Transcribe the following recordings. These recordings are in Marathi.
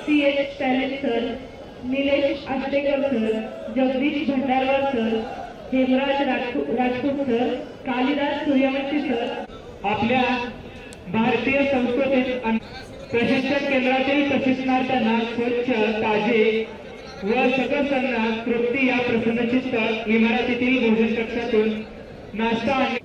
C.H. पॅलेट sir, Nilesh Ashtekar sir, Jagdish Bhandarwar sir, Hemraj Rajput sir, Kalidas Suryavanshi sir आपल्या भारतीय संस्कृतीत प्रशिक्षण केंद्रातील प्रशिक्षणार्थ्यांना स्वच्छ, ताजे व सकस अन्न तृप्ती या प्रसन्नचित्त इमारतीतील भोजन कक्षातून नाश्ता आणि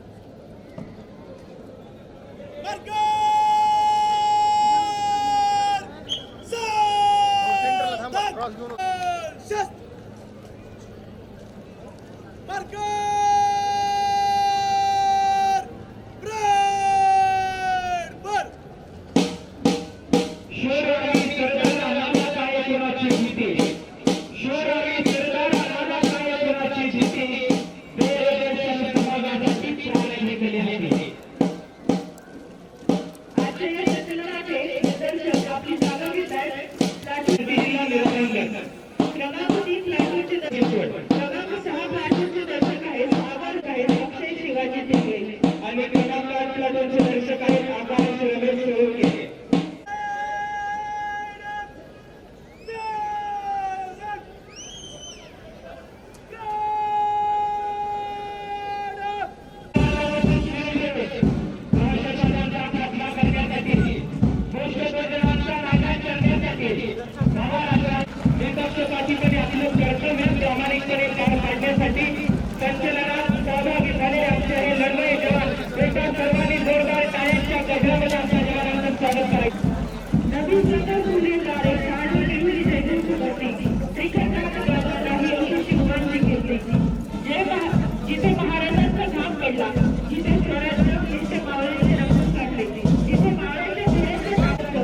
जिथे महाराजांचा घाम पडला, जिथे स्वराज्य निष्ठ मावळ्यांचे रंग काढले, जिथे मावळ्यांचे धुळ्याचे नाचत,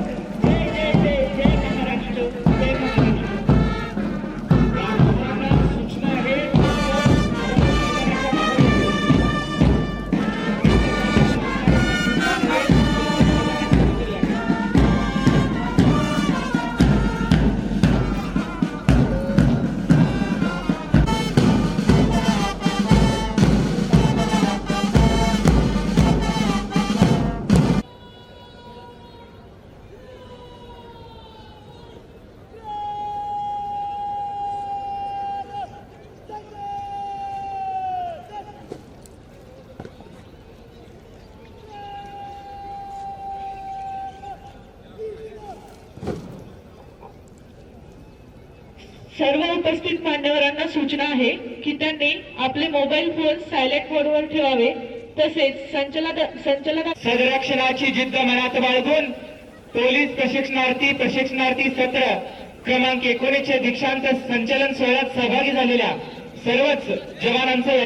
जय जय जय जय महाराष्ट्र, जय महाराष्ट्र. सूचना आहे सर्व उपस्थित मान्यवरांना सूचना आहे की त्यांनी आपले मोबाईल फोन सायलेंट मोडवर ठेवावे. तसेच संरक्षणाची जिद्द मनात बाळगून पोलीस प्रशिक्षणार्थी सत्र क्रमांक 19 चे दीक्षांत संचलन सोहळ्यात सहभागी झालेल्या सर्वच जवानांचे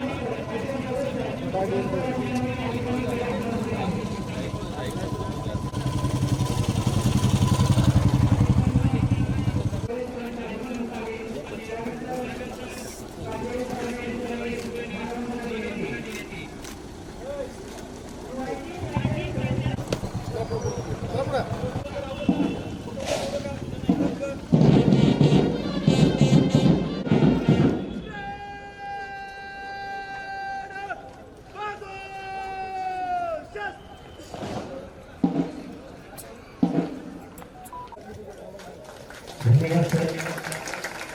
धन्यवाद सर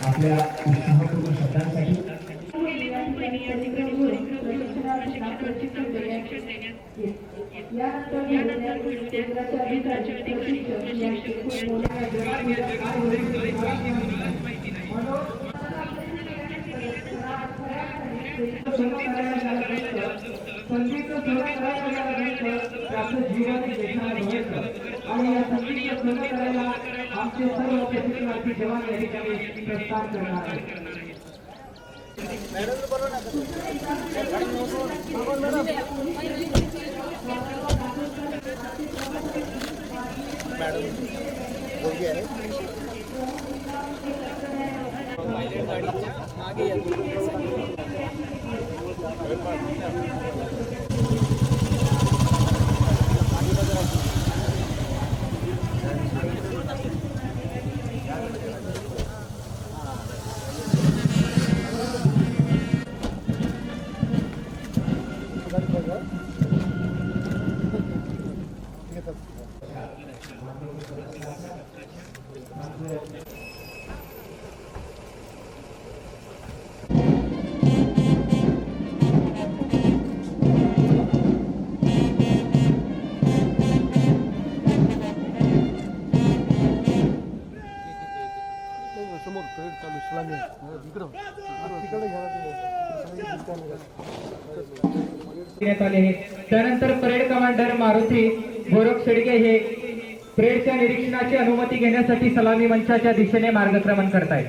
आपल्या उत्साहपूर्ण शब्दांसाठी. संगीत आपलं जीवन आणि या संगीत करायला आमचे सर्व प्रशिक्षणार्थी जवान या ठिकाणी प्रस्थान करणार आहेत. समोर परेड चालू इस्लामी इकडं तिकडे देण्यात आले आहे. त्यानंतर परेड कमांडर मारुती गोरख शेडगे हे परेडच्या निरीक्षणाची अनुमती घेण्यासाठी सलामी मंचाच्या दिशेने मार्गक्रमण करतायत.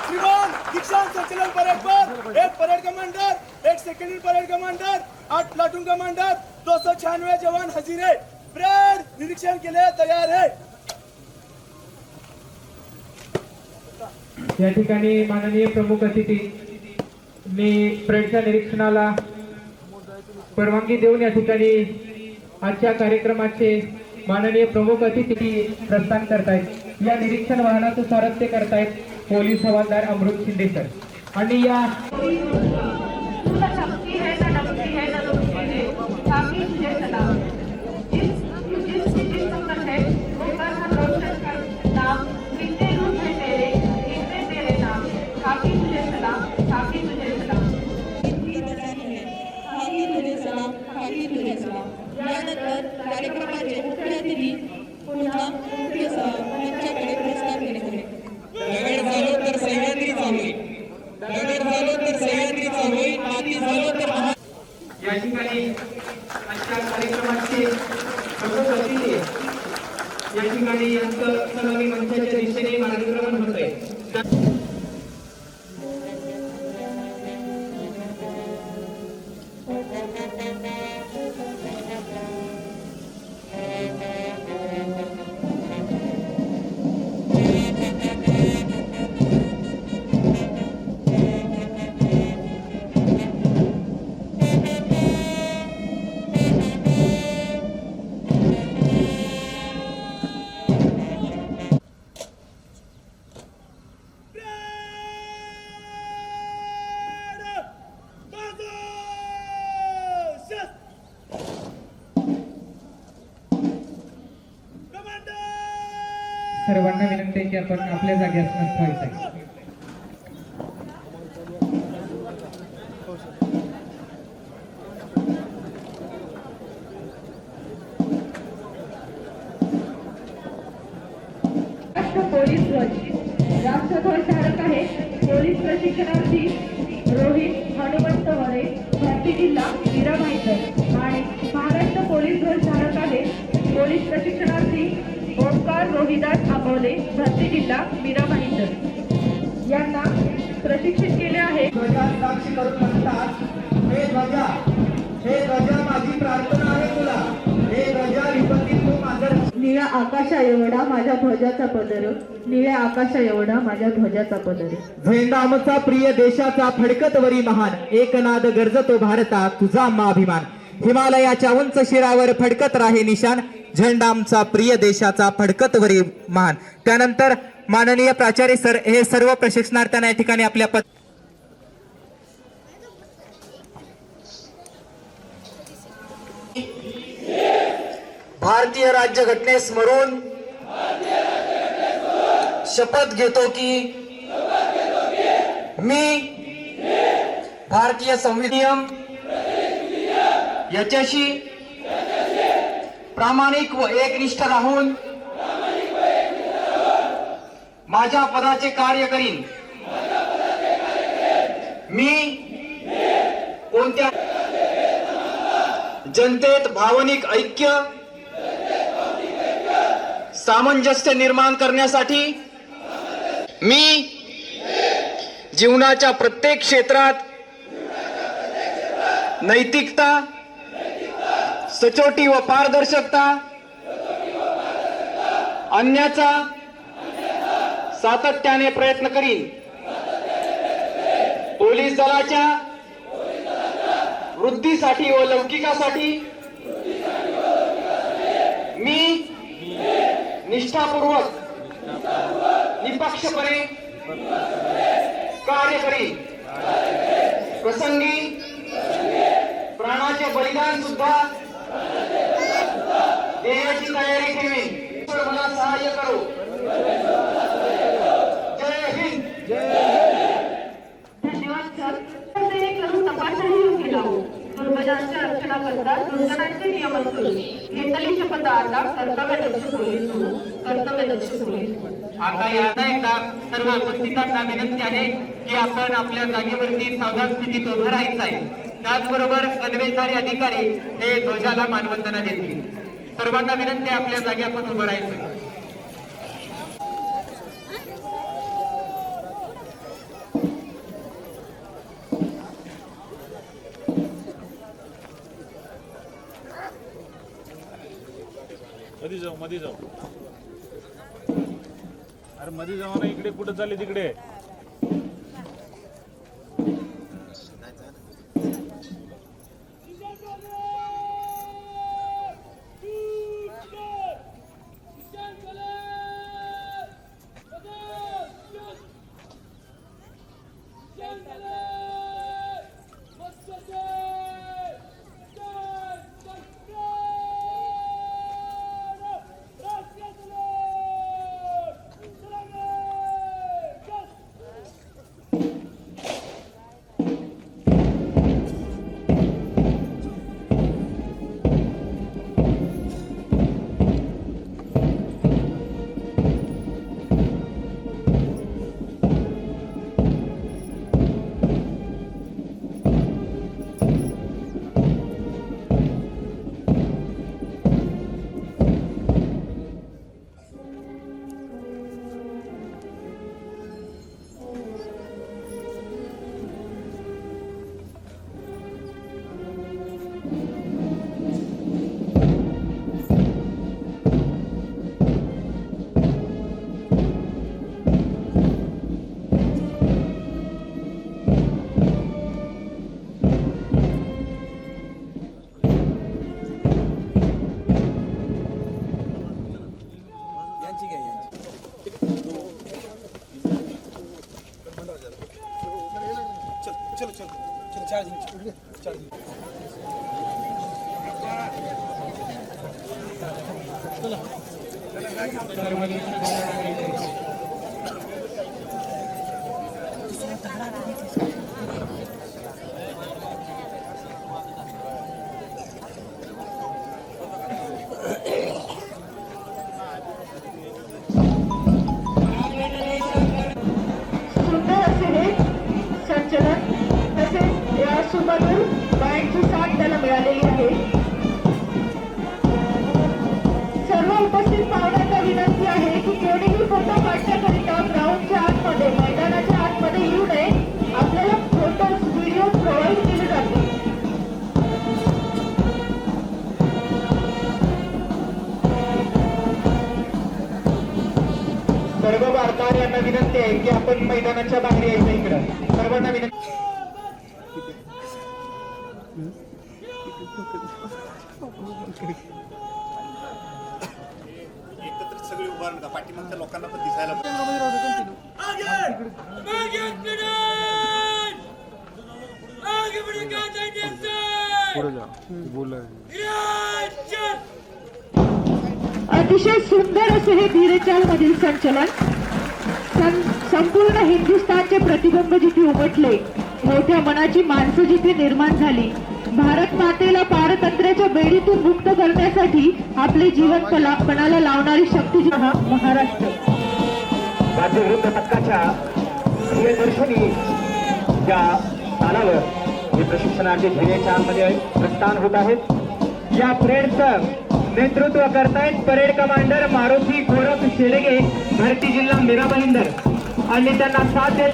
श्रीमान दीक्षांत संचलन परेड पर एक परेड कमांडर, एक secondary parade commander, 8 platoon commander, 296 जवान हाजिर है. परेड निरीक्षण के लिए तैयार है. या ठिकाणी माननीय प्रमुख अतिथी मी परेडच्या निरीक्षणाला परवानगी देऊन या ठिकाणी आजच्या कार्यक्रमाचे माननीय प्रमुख अतिथी प्रस्थान करतायत. या निरीक्षण वाहनाचं सारथ्य करतायत पोलीस हवालदार अमृत शिंदे सर. आणि या तुला शक्ती है ना नमती है ना दुखती है ताकि तुझे सलाम जिस संकट है वो कर हर रोशन कर नाम कितने रूप है तेरे कितने तेरे नाम ताकि तुझे सलाम ताकि तुझे सलाम यानंतर कार्यक्रमाचे मुख्य अतिथी पुन्हा मुख्य मंचाकडे प्रस्थान केले होते. दगड झालो तर सह्याद्रीचा होईल, दगड झालो तर सह्याद्रीचा होईल, माती झालो तर या ठिकाणी आजच्या कार्यक्रमाचे प्रमुख अतिथी या ठिकाणी यांचं सलामी मंचाच्या दिशेने मार्गक्रमण होत आहे. सर्वांना विनंती आहे की आपण आपल्या जागी असण्यास ठेवायचं. पोलीस ध्वज राष्ट्रध्वज धारक आहे पोलीस प्रशिक्षणार्थी रोहित हनुमंत वरे भरती जिल्हा मीरा भाईंदर. आणि महाराष्ट्र पोलीस ध्वज धारक आहे पोलीस प्रशिक्षणार्थी ओंकार रोहिदास आंबोले भरती जिल्हा मीरा भाईंदर. यांना प्रशिक्षित केले आहे. साक्षी करून म्हणतात, हे ध्वजा माझी प्रार्थना आहे तुला, हे ध्वजा विपत्तीत तू मांजर. निळ्या आकाशा एवढा माझ्या ध्वजाचा पदर, निळ्या आकाशा एवढा माझ्या ध्वजाचा पदर. झेंडा आमचा प्रिय देशाचा फडकत वरी महान, एकनाद गरजतो भारता तुझा आम्हा अभिमान. हिमालयाच्या उंच शिरावर फडकत राहे निशान, झेंडा आमचा प्रिय देशाचा फडकत वरी महान. त्यानंतर माननीय प्राचार्य सर हे सर्व प्रशिक्षणार्थ्यांना या ठिकाणी आपल्या भारतीय राज्यघटनेस स्मरून शपथ घेतो की मी भारतीय संविधान याच्याशी प्रामाणिक व एकनिष्ठ राहून माझ्या पदाचे कार्य करीन. मी कोणत्या जनतेत भावनिक ऐक्य सामंजस्य निर्माण करण्यासाठी मी जीवनाच्या प्रत्येक क्षेत्रात नैतिकता, सचोटी व पारदर्शकता, आणण्याचा सातत्याने प्रयत्न करीन. पोलीस दलाच्या वृद्धीसाठी व लौकिकासाठी मी निष्ठापूर्वक निपक्षपणे कार्य करीन. प्रसंगी प्राणाचे बलिदान सुद्धा नाही ठेवीन. ईश्वर मला सहाय्य करो. जय हिंद. धन्यवाद सर. एक लघु तपासणी योग्य लावू. दुर्बलांच्या रक्षणाकरता दुर्जनांचे नियमन करू. घेतलेली शपथ आता कर्तव्यदक्ष पोलीस म्हणून कर्तव्यदक्ष पोलीस. आता यादा एकदा सर्व उपस्थितांना विनंती आहे की आपण आपल्या जागेवरती सावधान स्थितीत उभं राहायचं आहे. त्याचबरोबर अन्वेषणारी अधिकारी हे ध्वजाला मानवंदना देतील. सर्वांना विनंती आहे आपल्या जागी आपण उभं राहायचं. मध्ये जाऊ अरे मध्ये जाऊ ना. इकडे कुठं चालले तिकडे. चलो चलो चलो चार्जिंग सुंदर असे हे संचलन तसेच या सुमधुर गायनची साथ त्याला मिळालेली आहे. सर्व उपस्थित पाहुण्यांना विनंती आहे की कोणीही फोटो काढण्याकरिता ग्राउंडच्या आतमध्ये मैदानाच्या आतमध्ये येऊ नये. आपल्याला फोटोज व्हिडिओ प्रोव्हाइड केले जातील. सर्व वार्ताहरांना विनंती आहे की आपण मैदानाच्या बाहेर यायचं. इकडं सर्वांना विनंती. एकत्रित सगळे उभारून का पाठीमागच्या लोकांना पण दिसायला अतिशय सुंदर असे हे धीरेचाल मधील संचलन. संपूर्ण हिंदुस्थानचे प्रतिबिंब जिथे उमटले, मोठ्या मनाची माणसं जिथे निर्माण झाली, भारत मातेला पारतंत्र्याच्या बेडीतून मुक्त करण्यासाठी आपले जीवन पणाला लावणारी शक्ती जी हा महाराष्ट्र. राज्य विरुद्ध पथकाच्या प्रियदर्शनी या स्थानावर हे प्रशिक्षणाचे ध्येयचामध्ये प्रस्थान होत आहेत. या परेडचं नेतृत्व करतायत परेड कमांडर मारुती गोरख शेडगे, भरती जिल्हा मीरा भाईंदर, आणि त्यांना साथ देत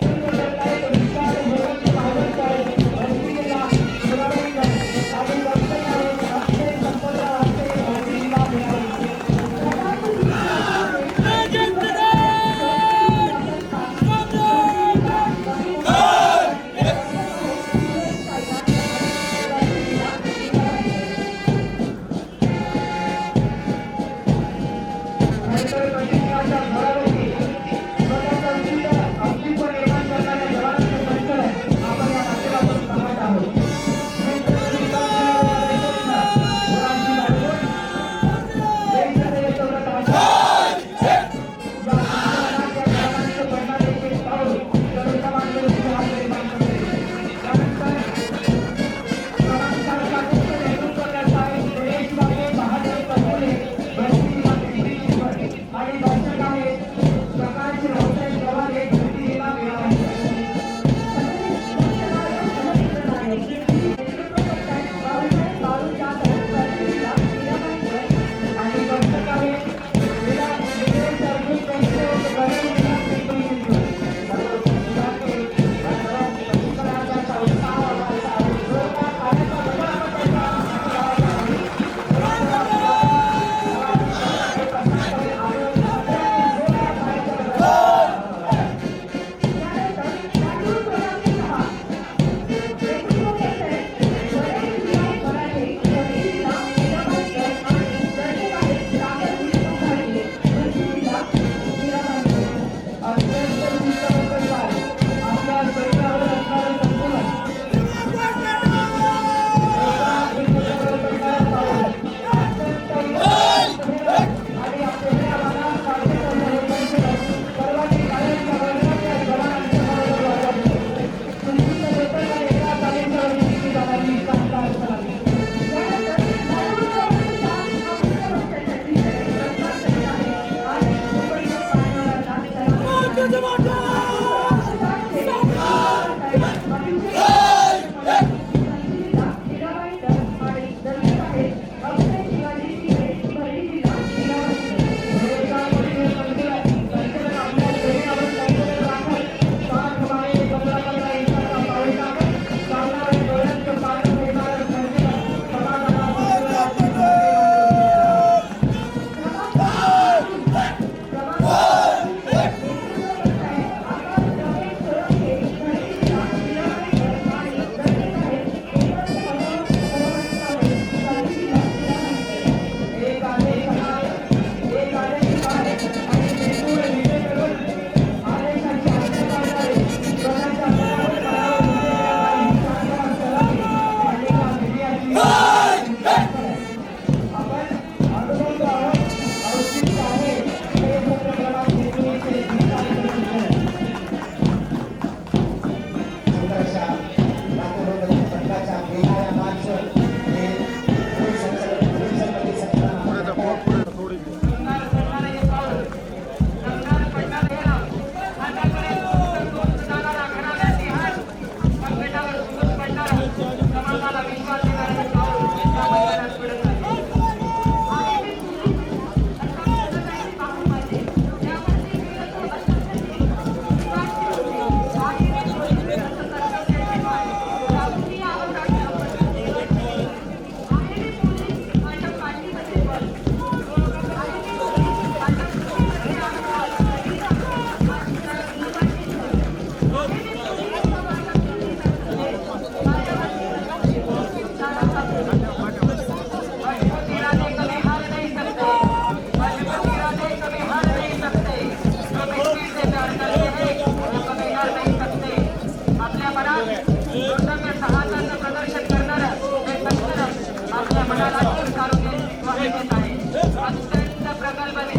निर्माण करणाऱ्या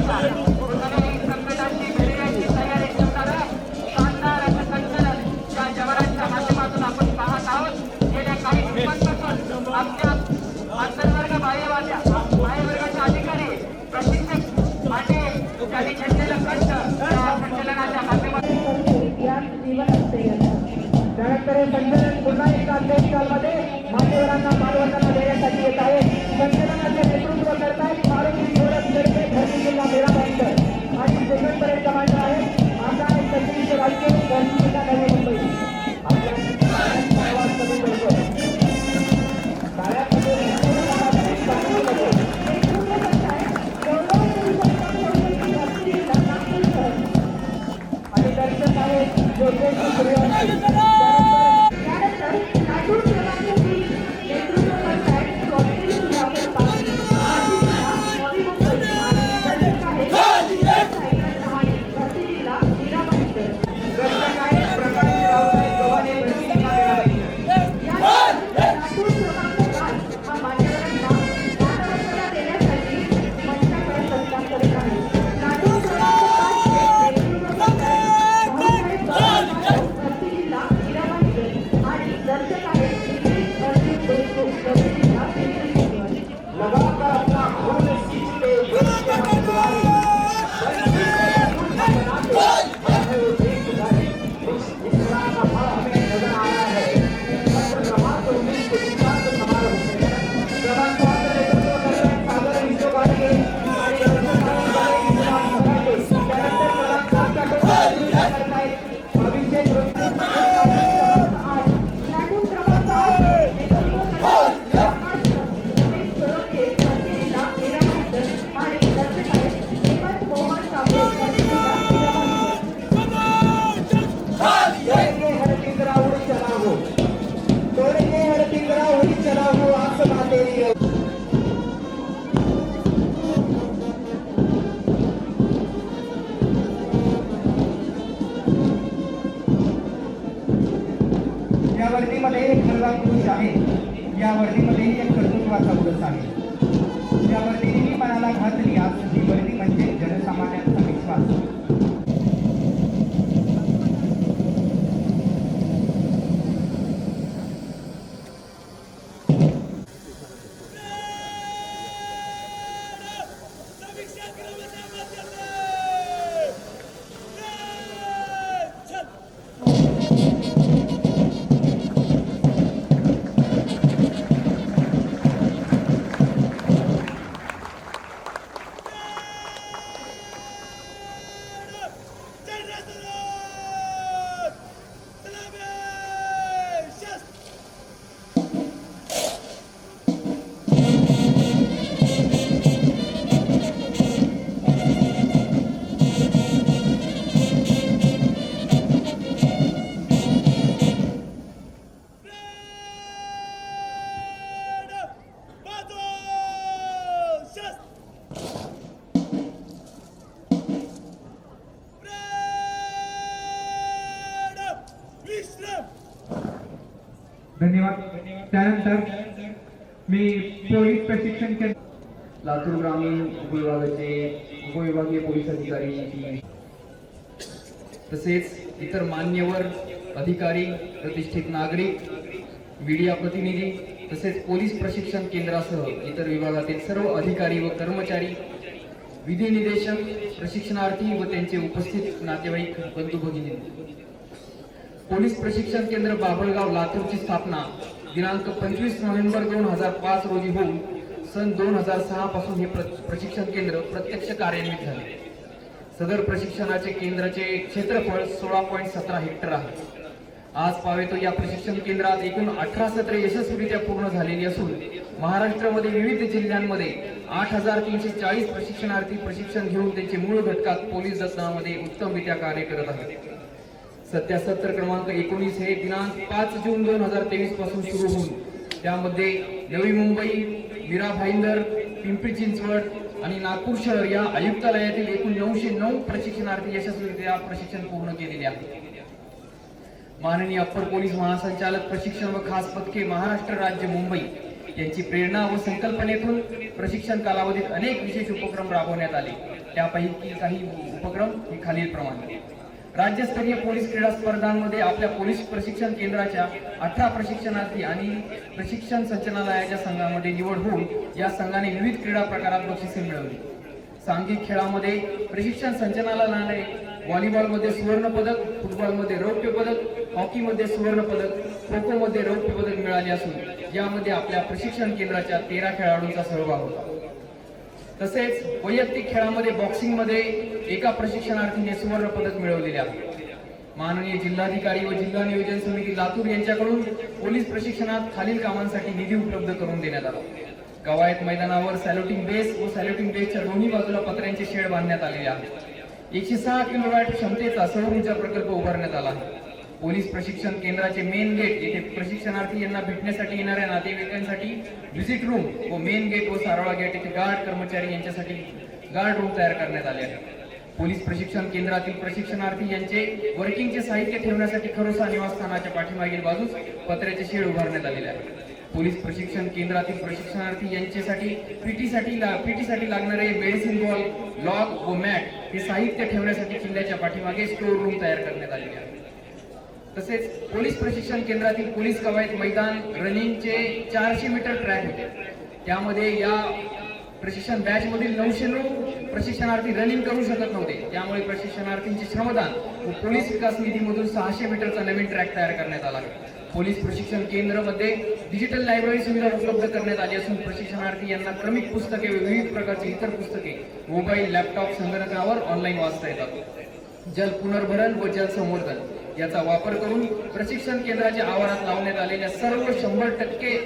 संकटाची लढण्याची तयारी ठेवणारं शानदार असं संचलन या जवानांच्या माध्यमातून आपण पाहत आहोत. गेल्या काही दिवसांपासून आमच्या आंतरवर्ग बाह्यवर्गाचे अधिकारी प्रशिक्षक आणि त्यांनी घेतलेलं कष्ट या संचलनाच्या माध्यमातून यात जीवन असते. त्यानंतर हे संचलन पुन्हा एकदा देशकालमध्ये मान्यवरांना मानवतांना देण्यासाठी येत आहे. संचलनाचे नेतृत्व करतायत मारुती गोरख लडके, भरती जिल्हा मेरा भाईंदर आणि सेकंड परेड कमांडर आहेत आकाश सतीश राजके, भरती जिल्हा नवी मुंबई. आपल्या आवाज कमी करतो. टाळ्यांमध्ये आणि दर्शक आहेत जोगेश सूर्यवंशी. त्यानंतर लातूर क्रमांक 3 नेतृत्व करतायत स्वाती सुधाकर पाटील, भरती जिल्हा नवी मुंबई आणि दर्शक आहेत सायकल रहाणे, भरती जिल्हा मीरा भाईंदर. दर्शक आहेत प्रकाश रावसाहेब गव्हाणे, भरती जिल्हा मेरा भाईंदर. लातूर क्रमांक 5 हा मान्यवरांना मानवंदना देण्यासाठी मंचाकडे प्रस्थान करीत आहे. लातूर क्रमांक 5 नेतृत्व करतायत भाऊसाहेब गव्हाणे, भरती जिल्हा मीरा भाईंदर आणि दर्शक आहेत नितीश अर्जुन देशमुख, भरती जिल्हा पिंपरी चिंचवड. लगातार अपना खून सींचते देश के हम दुआरे, इस तरह का फल हमें नजर आ रहा है. मात्र क्रमांक 19 के दीक्षांत समारोह क्रमांक 5 नेतृत्व करतायत सागर विश्व गाडगे आणि दर्शक आहेत बळे विश्वनाथ सभाटे. त्यानंतर क्रमांक 7 चा टोपा करतायत अभिषेक रोहित. लातूर क्रमांक 8 नेतृत्व करतायत आकाश रमेश सोळंके, भरती जिल्हा मीरा भाईंदर आणि दर्शक आहेत हेमंत मोहन कांबळे, भरती जिल्हा मीरा भाईंदर. तोड़ेंगे हर पिंजरा उड़ चला हो, तोड़ेंगे हर पिंजरा उड़ चला हो, आसमां तेरी हो. या वर्दीमध्ये एक खरगाव पुरुष आहे. या वर्दीमध्ये एक कर्तृत्वाचा पुरुष आहे. या वर्दीने मनाला घातली आज ही वर्दी म्हणजे जनसामान्यांचा विश्वास. धन्यवाद. त्यानंतर मी पोलीस प्रशिक्षण केंद्र लातूर ग्रामीण उपविभागाचे उपविभागीय पोलीस अधिकारी तसेच इतर मान्यवर अधिकारी, प्रतिष्ठित नागरिक, मीडिया प्रतिनिधी तसेच पोलीस प्रशिक्षण केंद्रासह इतर विभागातील सर्व अधिकारी व कर्मचारी, विधी निदेशक, प्रशिक्षणार्थी व त्यांचे उपस्थित नातेवाईक, बंधू भगिनी. पोलीस प्रशिक्षण केंद्र बाभळगाव लातूरची स्थापना दिनांक 25 नोव्हेंबर 2005 रोजी होऊन सन 2006 पासून हे प्रशिक्षण केंद्र प्रत्यक्ष कार्यान्वित झाले. सदर प्रशिक्षणाचे केंद्राचे क्षेत्रफळ 16.17 हेक्टर आहे. आज पावेतो या प्रशिक्षण केंद्रात एकूण 18 सत्रे यशस्वीरित्या पूर्ण झालेली असून महाराष्ट्रामध्ये विविध जिल्ह्यांमध्ये 8,340 प्रशिक्षणार्थी प्रशिक्षण घेऊन त्यांचे मूळ घटकात पोलीस दलामध्ये उत्तमरित्या कार्य करत आहेत. सध्या सत्र क्रमांक 19 हे दिनांक 5 जून 2023 पासून सुरू होऊन त्यामध्ये नवी मुंबई, मीरा भाईंदर, पिंपरी चिंचवड आणि नागपूर शहर या आयुक्तालयातील एकूण 909 प्रशिक्षणार्थी यशस्वीरित्या प्रशिक्षण पूर्ण केलेले आहेत. माननीय अप्पर पोलीस महासंचालक प्रशिक्षण व खास पथके महाराष्ट्र राज्य मुंबई यांची प्रेरणा व संकल्पनेतून प्रशिक्षण कालावधीत अनेक विशेष उपक्रम राबवण्यात आले. त्यापैकी काही उपक्रम हे खालीलप्रमाणे. राज्यस्तरीय पोलीस क्रीडा स्पर्धांमध्ये आपल्या पोलीस प्रशिक्षण केंद्राच्या 18 प्रशिक्षणार्थी आणि प्रशिक्षण संचालनालयाच्या संघामध्ये निवड होऊन या संघाने विविध क्रीडा प्रकारात बक्षिसे मिळवली. सांघिक खेळामध्ये प्रशिक्षण संचालनालयाने व्हॉलीबॉलमध्ये सुवर्ण पदक, फुटबॉलमध्ये रौप्य पदक, हॉकीमध्ये सुवर्ण पदक, खो खो मध्ये रौप्य पदक मिळाले असून यामध्ये आपल्या प्रशिक्षण केंद्राच्या 13 खेळाडूंचा सहभाग होता. तसेच वैयक्तिक खेळामध्ये बॉक्सिंगमध्ये एका प्रशिक्षणार्थीने सुवर्ण पदक मिळवलेले आहे. माननीय जिल्हाधिकारी व जिल्हा नियोजन समिती लातूर यांच्याकडून पोलीस प्रशिक्षणात खालील कामांसाठी निधी उपलब्ध करून देण्यात आला. कवायत मैदानावर सॅल्युटिंग बेस व सॅल्युटिंग बेसच्या दोन्ही बाजूला पत्र्यांचे शेड बांधण्यात आलेले आहे. 106 किलोवॅट क्षमतेचा सौर ऊर्जा प्रकल्प उभारण्यात आला आहे. पोलीस प्रशिक्षण केंद्राचे मेन गेट येथे प्रशिक्षणार्थी यांना भेटण्यासाठी येणाऱ्या नातेवाईकांसाठी व्हिजिट रूम व मेन गेट व सारोळा गेट येथे गार्ड कर्मचारी यांच्यासाठी गार्ड रूम तयार करण्यात आले आहे. पोलीस प्रशिक्षण केंद्रातील प्रशिक्षणार्थी यांचे वर्किंगचे साहित्य ठेवण्यासाठी खरोसा निवासस्थानाच्या पाठीमागील बाजूस पत्र्याचे शेड उभारण्यात आलेले आहे. पोलीस प्रशिक्षण केंद्रातील प्रशिक्षणार्थी यांच्यासाठी पीटीसाठी लागणारे मेडिसिन बॉल, लॉग व मॅट हे साहित्य ठेवण्यासाठी किल्ल्याच्या पाठीमागे स्टोर रूम तयार करण्यात आलेले आहे. तसेच पोलीस प्रशिक्षण केंद्रातील पोलीस कवायत मैदान रनिंगचे 400 मीटर ट्रॅक होते. त्यामध्ये या प्रशिक्षण बॅच मधील 909 प्रशिक्षणार्थी रनिंग करू शकत नव्हते. त्यामुळे प्रशिक्षणार्थींचे श्रमदान व पोलीस विकास निधीमधून 600 मीटरचा नवीन ट्रॅक तयार करण्यात आला. पोलीस प्रशिक्षण केंद्रामध्ये डिजिटल लायब्ररी सुविधा उपलब्ध करण्यात आली असून प्रशिक्षणार्थी यांना क्रमिक पुस्तके व विविध प्रकारची इतर पुस्तके मोबाईल, लॅपटॉप, संगणकावर ऑनलाईन वाचता येतात. जल पुनर्भरण व जल संवर्धन याचा वापर करून प्रशिक्षण केंद्राच्या आवारात लावण्यात आलेल्या सर्व 100%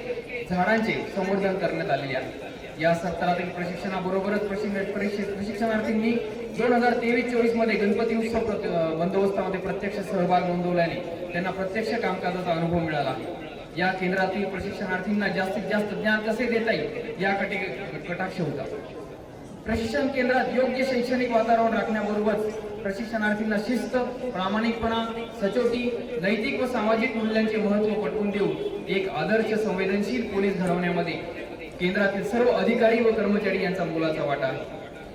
झाडांचे संवर्धन करण्यात आलेले आहे. या सत्रातील प्रशिक्षणाबरोबरच प्रशिक्षणार्थींनी 2023-24 मध्ये गणपती उत्सव बंदोबस्तामध्ये प्रत्यक्ष सहभाग नोंदवल्याने त्यांना प्रत्यक्ष कामकाजाचा अनुभव मिळाला. या केंद्रातील प्रशिक्षणार्थींना जास्तीत जास्त ज्ञान कसे देता येईल याकडे कटाक्ष होता. प्रशिक्षण केंद्रात योग्य शैक्षणिक वातावरण राखण्याबरोबरच प्रशिक्षणार्थींना शिस्त, प्रामाणिकपणा, सचोटी, नैतिक व सामाजिक मूल्यांचे महत्त्व पटवून देऊन एक आदर्श संवेदनशील पोलीस घडवण्यामध्ये केंद्रातील सर्व अधिकारी व कर्मचारी यांचा मोलाचा वाटा आहे.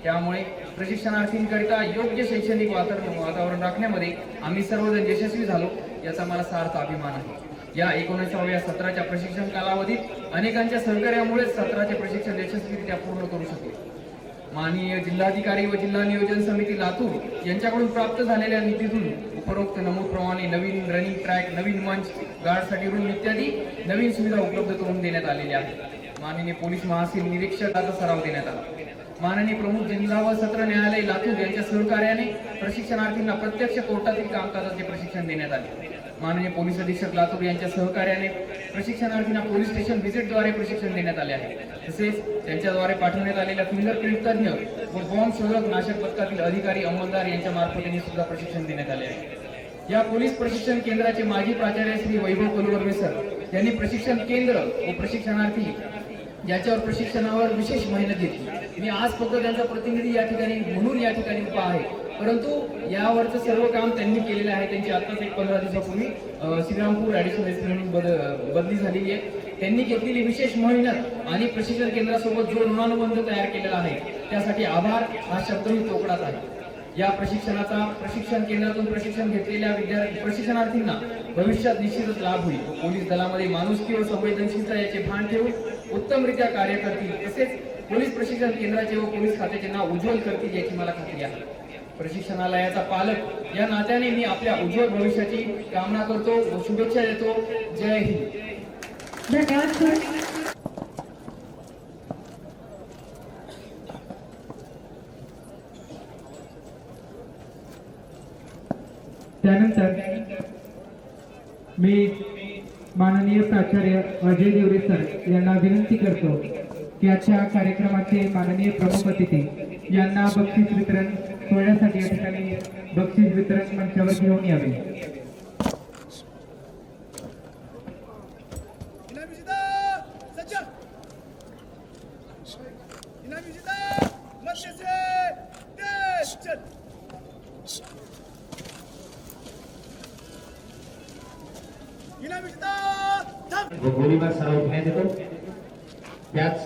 त्यामुळे प्रशिक्षणार्थींकरिता योग्य शैक्षणिक वातावरण राखण्यामध्ये आम्ही सर्वजण यशस्वी झालो याचा मला सार्थ अभिमान आहे. या 19व्या सत्राच्या प्रशिक्षण कालावधीत अनेकांच्या सहकार्यामुळे सत्राचे प्रशिक्षण यशस्वीरित्या पूर्ण करू शकले. माननीय जिल्हाधिकारी व जिल्हा नियोजन समिती लातूर यांच्याकडून प्राप्त झालेल्या निधीतून उपरोक्त नमूदप्रमाणे नवीन रनिंग ट्रॅक, नवीन मंच, गार्डसाठी रूम इत्यादी नवीन सुविधा उपलब्ध करून देण्यात आलेल्या आहेत. माननीय पोलीस महानिरीक्षकाचा सराव देण्यात आला. माननीय प्रमुख जिल्हा व सत्र न्यायालय लातूर यांच्या सहकार्याने प्रशिक्षणार्थींना प्रत्यक्ष कोर्टातील कामकाजाचे प्रशिक्षण देण्यात आले. माननीय पोलीस अधीक्षक लातूर यांच्या सहकार्याने प्रशिक्षणार्थींना पोलीस स्टेशन व्हिजिटद्वारे प्रशिक्षण देण्यात आले आहे. तसेच त्यांच्याद्वारे पाठवण्यात आलेल्या फिंगरप्रिंट तज्ञ व बॉम्ब शोधक नाशक पथकातील अधिकारी अंमलदार यांच्या मार्फतीने सुद्धा प्रशिक्षण देण्यात आले आहे. या पोलीस प्रशिक्षण केंद्राचे माजी प्राचार्य श्री वैभव कलवर्मे सर यांनी प्रशिक्षण केंद्र व प्रशिक्षणार्थी याच्यावर प्रशिक्षणावर विशेष मेहनत घेतली. मी आज फक्त त्यांचा प्रतिनिधी या ठिकाणी म्हणून या ठिकाणी उभा आहे, परंतु यावरचं सर्व काम त्यांनी केलेलं आहे. त्यांची आताच एक 15 दिवसापूर्वी श्रीरामपूर ऍडिशनल एसपी बदली झालेली आहे. त्यांनी घेतलेली विशेष मेहनत आणि प्रशिक्षण केंद्रासोबत जो ऋणानुबंध तयार केलेला आहे त्यासाठी आभार हा शब्दही तोकडाच आहे. या प्रशिक्षण केंद्रातून प्रशिक्षण घेतलेल्या प्रशिक्षणार्थींना भविष्यात निश्चितच लाभ होईल. पोलीस दलामध्ये माणुसकी व संवेदनशीलता याचे भान ठेवून उत्तमरित्या कार्य करतील. तसेच पोलीस प्रशिक्षण केंद्राचे व पोलीस खात्याचे नाव उज्ज्वल करतील याची मला खात्री आहे. प्रशिक्षणालयाचा पालक या नात्याने मी आपल्या उज्ज्वल भविष्याची कामना करतो व शुभेच्छा देतो. जय हिंद. धन्यवाद सर. त्यानंतर मी माननीय प्राचार्य अजय देवरे सर यांना विनंती करतो की आजच्या कार्यक्रमाचे माननीय प्रमुख अतिथी यांना बक्षीस वितरण सोहळ्यासाठी या ठिकाणी बक्षीस वितरण मंचावर घेऊन यावे. व गोळीबार सराव घेण्यात येतो. त्याच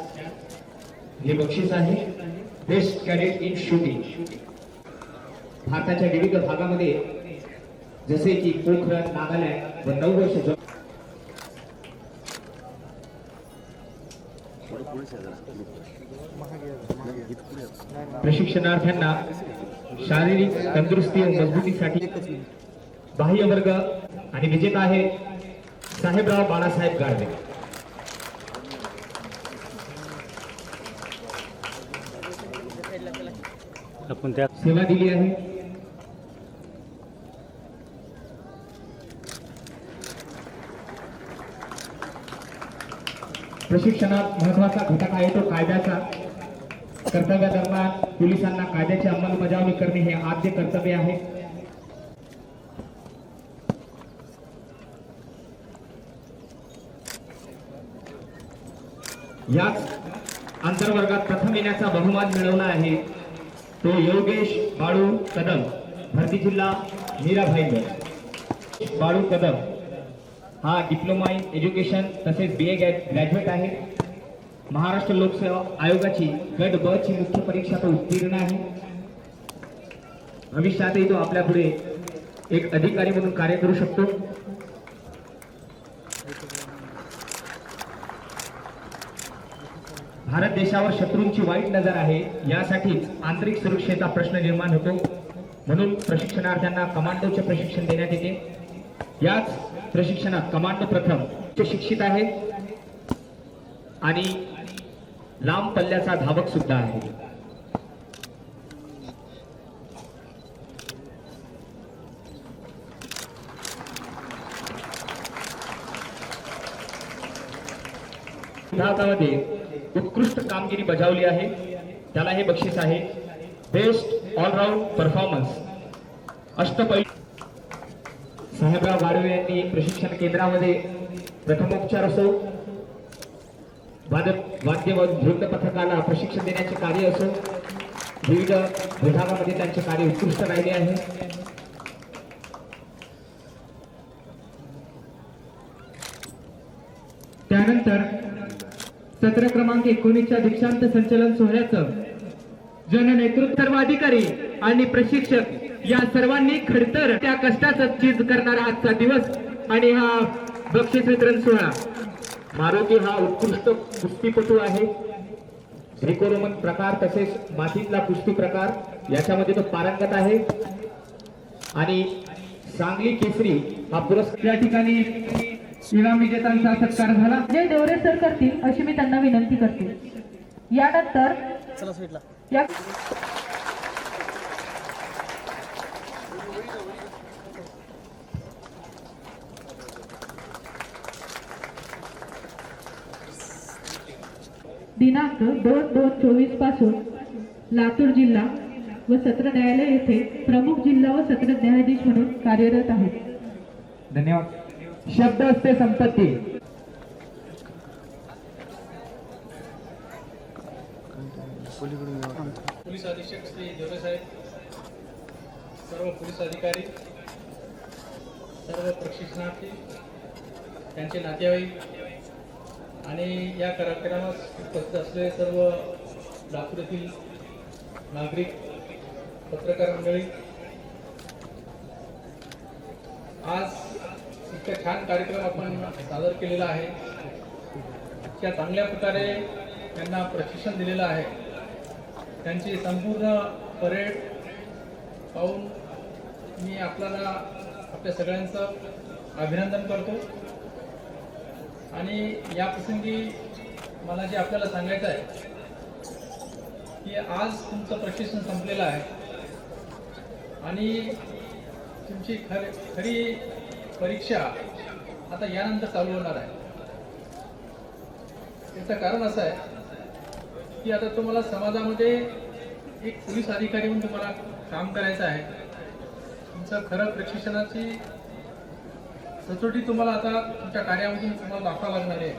हे बक्षीस आहे बेस्ट कॅडेट इन शूटिंग. भारताच्या विविध भागामध्ये जसे की पोखरण, नागालँड व 9 वर्ष प्रशिक्षणार्थ्यांना शारीरिक तंदुरुस्ती व मजबूतीसाठी बाह्य वर्ग आणि विजेता आहे साहेबराव बाळासाहेब गाडवे. आपण त्यात सेवा दिली आहे. प्रशिक्षणात महत्वाचा घटक आहे तो कायद्याचा. कर्तव्यादरम्यान पोलिसांना कायद्याची अंमलबजावणी करणे हे आद्य कर्तव्य आहे. याच आंतरवर्गात प्रथम येण्याचा बहुमान मिळवला आहे तो योगेश बाळू कदम, भरती जिल्हा मीरा भाईंदर. बाळू कदम हा डिप्लोमा इन एज्युकेशन तसेच BA ग्रॅज्युएट आहे. महाराष्ट्र लोकसेवा आयोगाची गट ब ची मुख्य परीक्षा तो उत्तीर्ण आहे. भविष्यातही तो आपल्या पुढे एक अधिकारी म्हणून कार्य करू शकतो. भारत देशावर शत्रूंची वाईट नजर आहे, यासाठीच आंतरिक सुरक्षेचा प्रश्न निर्माण होतो. म्हणून प्रशिक्षणार्थ्यांना कमांडोचे प्रशिक्षण देण्यात येते. याच प्रशिक्षणात कमांडो प्रथम शिक्षित आहे आणि लांब पल्ल्याचा धावक सुद्धा आहे. विभागामध्ये उत्कृष्ट कामगिरी बजावली आहे त्याला हे बक्षीस आहे बेस्ट ऑलराऊंड परफॉर्मन्स. अष्टपैलू साहेबराव गाडवे यांनी प्रशिक्षण केंद्रामध्ये प्रथमोपचार असो, वाद्य व झुंड पथकाला प्रशिक्षण देण्याचे कार्य असो, विविध विभागामध्ये त्यांचे कार्य उत्कृष्ट राहिले आहे. त्यानंतर सत्र क्रमांक 19च्या दीक्षांत संचलन सोहळ्याचं जननेतृत्व सर्व अधिकारी आणि प्रशिक्षक या सर्वांनी खडतर त्या कष्टाचं चीज करणारा आजचा दिवस आणि हा बक्षीस वितरण सोहळा. मारुती हा उत्कृष्ट कुस्तीपटू आहे. ग्रेको रोमन प्रकार तसेच मातीतला कुस्ती प्रकार याच्यामध्ये तो पारंगत आहे. आणि सांगली केसरी हा पुरस्कार या ठिकाणी इनाम विजेत्यांचा सत्कार झाला. जय देवरे सर करतील अशी मी त्यांना विनंती करते. यानंतर या दिनांक 2/2/24 पासून लातूर जिल्हा व सत्र न्यायालय येथे प्रमुख जिल्हा व सत्र न्यायाधीश म्हणून कार्यरत आहेत. धन्यवाद. शब्द असते संपत्ती. पोलीस अधीक्षक श्री देवरे साहेब, सर्व पोलीस अधिकारी, सर्व प्रशिक्षणार्थी, त्यांचे नातेवाईक आणि या कार्यक्रमास उपस्थित असलेले सर्व लातूर येथील नागरिक, पत्रकार मंडळी, आज इतका छान कार्यक्रम आपण सादर केलेला आहे. इतक्या चांगल्या प्रकारे त्यांना प्रशिक्षण दिलेलं आहे. त्यांची संपूर्ण परेड पाहून मी आपल्या सगळ्यांचं अभिनंदन करतो. आणि या प्रसंगी मला जे आपल्याला सांगायचं आहे की आज तुमचं प्रशिक्षण संपलेलं आहे आणि तुमची खरी परीक्षा आता यानंतर चालू होणार आहे. त्याचं कारण असं आहे की आता तुम्हाला समाजामध्ये एक पोलीस अधिकारी म्हणून तुम्हाला काम करायचं आहे. तुमचं खरं प्रशिक्षणाची सचोटी तुम्हाला आता तुमच्या कार्यामधून तुम्हाला दाखवावं लागणार आहे.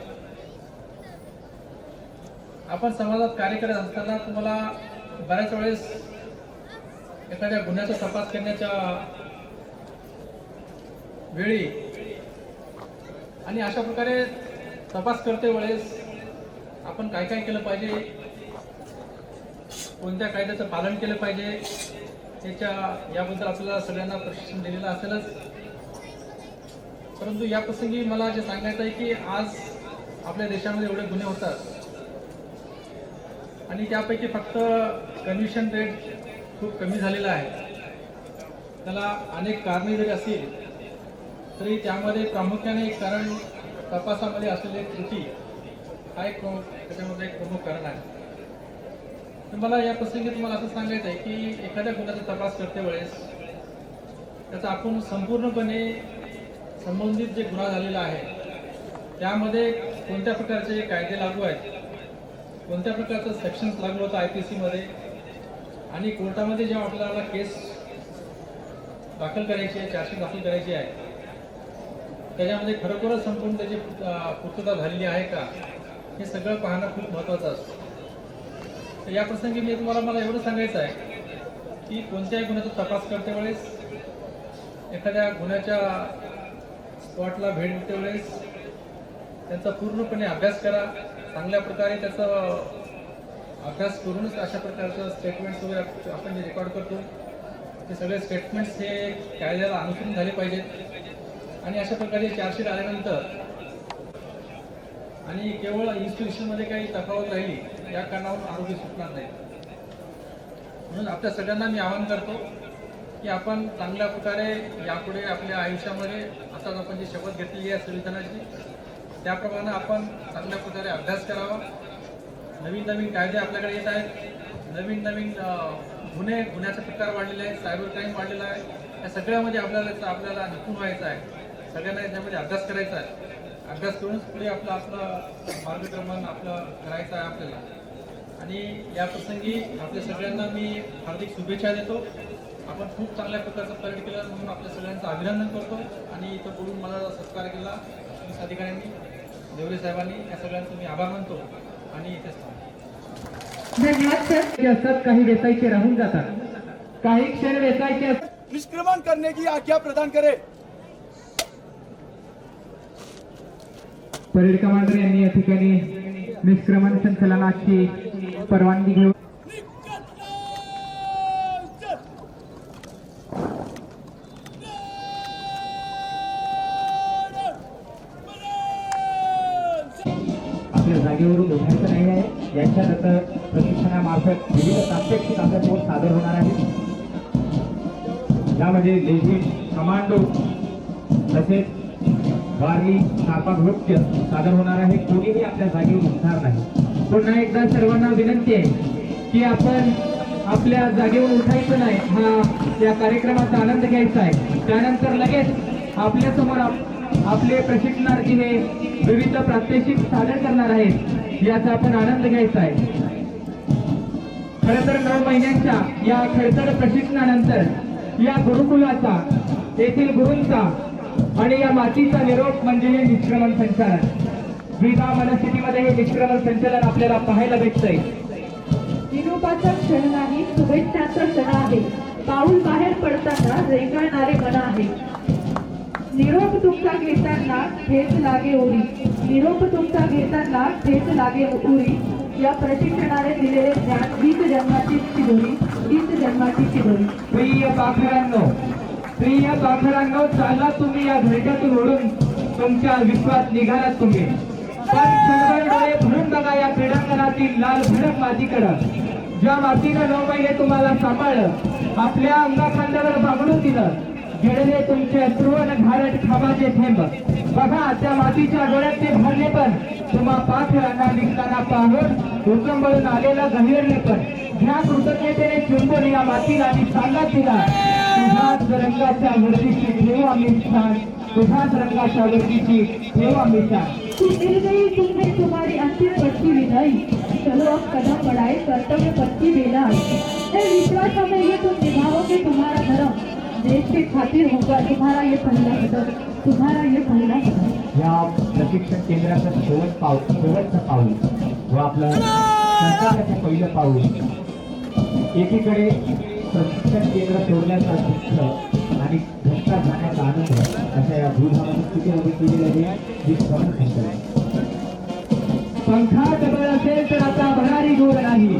आपण समाजात कार्य करत असताना तुम्हाला बऱ्याच वेळेस एखाद्या गुन्ह्याचा तपास करण्याच्या वेळी आणि अशा प्रकारे तपास करते वेळेस आपण काय काय केलं पाहिजे कोणत्या कायद्याचं पालन केलं पाहिजे याबद्दल आपल्याला सगळ्यांना प्रशिक्षण दिलेलं असेलच. परंतु या प्रसंगी मला जे सांगायचं आहे की आज आपल्या देशामध्ये एवढे गुन्हे होतात आणि त्यापैकी फक्त कन्व्हिक्शन रेट खूप कमी झालेला आहे. त्याला अनेक कारणे जरी असतील तरी त्यामध्ये प्रामुख्याने एक कारण तपासामध्ये असलेली त्रुटी हा एक त्याच्यामध्ये एक प्रमुख कारण आहे. तर मला या प्रसंगी तुम्हाला असं सांगायचं आहे की एखाद्या गुन्ह्याचा तपास करते वेळेस त्याचा आपण संपूर्णपणे संबंधित जे गुन्हा झालेला आहे त्यामध्ये कोणत्या प्रकारचे कायदे लागू आहेत, कोणत्या प्रकारचं सेक्शन्स लागू होतं IPC मध्ये आणि कोर्टामध्ये जेव्हा आपल्याला केस दाखल करायची आहे, चार्जशीट दाखल करायची आहे त्याच्यामध्ये खरोखरच संपूर्ण त्याची पूर्तता झालेली आहे का हे सगळं पाहणं खूप महत्त्वाचं असतं. तर या प्रसंगी मला एवढं सांगायचं आहे की कोणत्याही गुन्ह्याचा तपास करते वेळेस, एखाद्या गुन्ह्याच्या स्पॉटला भेट देते वेळेस त्यांचा पूर्णपणे अभ्यास करा. चांगल्या प्रकारे त्याचा अभ्यास करूनच अशा प्रकारचं स्टेटमेंट्स वगैरे आपण जे रेकॉर्ड करतो ते सगळे स्टेटमेंट्स हे कायद्याला अनुसरून झाले पाहिजेत आणि अशा प्रकारे चार्जशीट आल्यानंतर आणि केवळ इन्स्टिट्यूशनमध्ये काही तफावत राहिली या कारणावरून आरोपी सुटणार नाही. म्हणून आपल्या सगळ्यांना मी आवाहन करतो की आपण चांगल्या प्रकारे यापुढे आपल्या आयुष्यामध्ये आता आपण जी शपथ घेतलेली आहे संविधानाची त्याप्रमाणे आपण चांगल्या प्रकारे अभ्यास करावा. नवीन नवीन कायदे आपल्याकडे येत आहेत, नवीन नवीन गुन्ह्याचे प्रकार वाढलेले आहेत, सायबर क्राईम वाढलेला आहे. या सगळ्यामध्ये आपल्याला निपुण व्हायचं आहे. सगळ्यांना याच्यामध्ये अभ्यास करायचा आहे. अभ्यास करूनच पुढे आपलं मार्गक्रमण करायचं आहे आपल्याला. आणि या प्रसंगी आपल्या सगळ्यांना मी हार्दिक शुभेच्छा देतो. आपण खूप चांगल्या प्रकारचं परेड केलं म्हणून आपल्या सगळ्यांचं अभिनंदन करतो. आणि इथं बोलून मला सत्कार केला पोलीस अधिकाऱ्यांनी, देवरे साहेबांनी, या सगळ्यांचं मी आभार मानतो आणि इथेच थांबतो. धन्यवाद सर. असतात काही वेचायचे राहून जातात, काही क्षण वेचायचे असतात. निष्क्रमण करने की आज्ञा प्रदान करे. परेड कमांडर यांनी या ठिकाणी निष्क्रमण संचलनाची परवानगी घेऊन आपल्या जागेवरून उठायचं नाही आहे. यांच्यानंतर प्रशिक्षणामार्फत विविध प्रात्यक्षिक आपल्यासमोर सादर होणार आहे. यामध्ये लेझीम, कमांडो तसेच वारी, नापाक नृत्य सादर होणार आहे. कोणीही आपल्या जागेवर उठणार नाही. पुन्हा एकदा सर्वांना विनंती आहे की आपण आपल्या जागेवर उठायचं नाही. हा या कार्यक्रमाचा आनंद घ्यायचा आहे. त्यानंतर लगेच आपल्या समोर आपले प्रशिक्षणार्थी हे विविध प्रात्यक्षिक सादर करणार आहेत. याचा आपण आनंद घ्यायचा आहे. खरं तर 9 महिन्यांच्या या खडतर प्रशिक्षणानंतर या गुरुकुलाचा, येथील गुरूंचा आणि या मातीचा निरोप म्हणजे हे निष्क्रमण संचलन. विधा मनस्थितीमध्ये हे निष्क्रमण संचलन आपल्याला पाहायला भेटतंय. निरोपाचा क्षण नाही, शुभेच्छाचा क्षण आहे. पाऊल बाहेर पडताना रेंगाळणारे मन आहे. निरोप तुमचा घेताना ठेच लागे उरी, निरोप तुमचा घेताना ठेच लागे उरी. या प्रशिक्षणाने दिलेले ज्ञान 20 जन्माची चिघोरी, 20 जन्माची चिघोरी. प्रिय पाखरांनो, चाला तुम्ही या घरट्यातून ओढून तुमच्या विश्वात निघालात तुम्ही. पण क्षणभर डोळे भरून बघा या क्रीडांगणातील लाल भडक मातीकडं. ज्या मातीनं 9 महिने तुम्हाला सांभाळलं, आपल्या अंगाखांद्यावर बांधून दिलं, गिळले तुमचे अश्रू आणि घारट खाबाचे थेंब. बघा त्या मातीच्या डोळ्यात ते भरले पण तुम्हा पाखरांना निघताना पाहून उचंबळून आलेला गहिरले पण. ह्या कृतज्ञतेने चुंबून या मातीला आणि सांगा तिला, तुझ्याच रंगाच्या वर्दीची ठेव आम्ही छान, तुझ्याच रंगाच्या वर्दीची ठेव आम्ही छान. तू मिल गई तुम्हें तुम्हारी अंतिम पट्टी विदाई, चलो अब कदम बढ़ाए कर्तव्य पट्टी बेलाई. है विश्वास हमें ये तुम निभाओगे तुम्हारा धर्म, देश के खातिर होगा तुम्हारा ये पहला कदम, तुम्हारा ये पहला कदम. या प्रशिक्षण केंद्राचं शेवटचं पाऊल व आपलं संस्थानाचं पहिलं पाऊल. एकीकडे प्रशिक्षण केंद्र सोडण्याचा दुःख आणि घटका जाण्याचा आनंद अशा या भूभागाची स्थितीमध्ये केलेलं हे निष्क्रमण संचलन. पंखा जवळ असेल तर आता भरारी गोड नाही.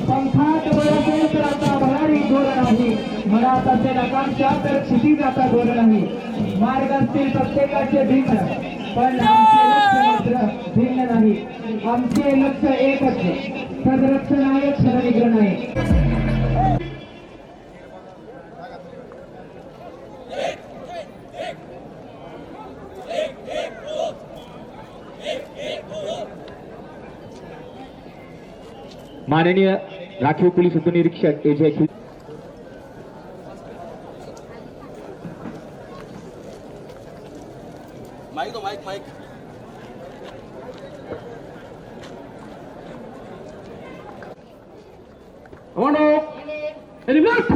पंखात बळ असेल तर आता भरारी जोर नाही, मनात असेल आकांक्षा तर क्षितिज आता जोर नाही. मार्ग असतील प्रत्येकाचे भिन्न, पण आमचे लक्ष्य मात्र भिन्न नाही. आमचे लक्ष्य एकच, सदरक्षण आहे, क्षरनिग्रह आहे. माननीय राखीव पोलीस उपनिरीक्षक एजय माइक दो, mike mike. Commando! Enemy left!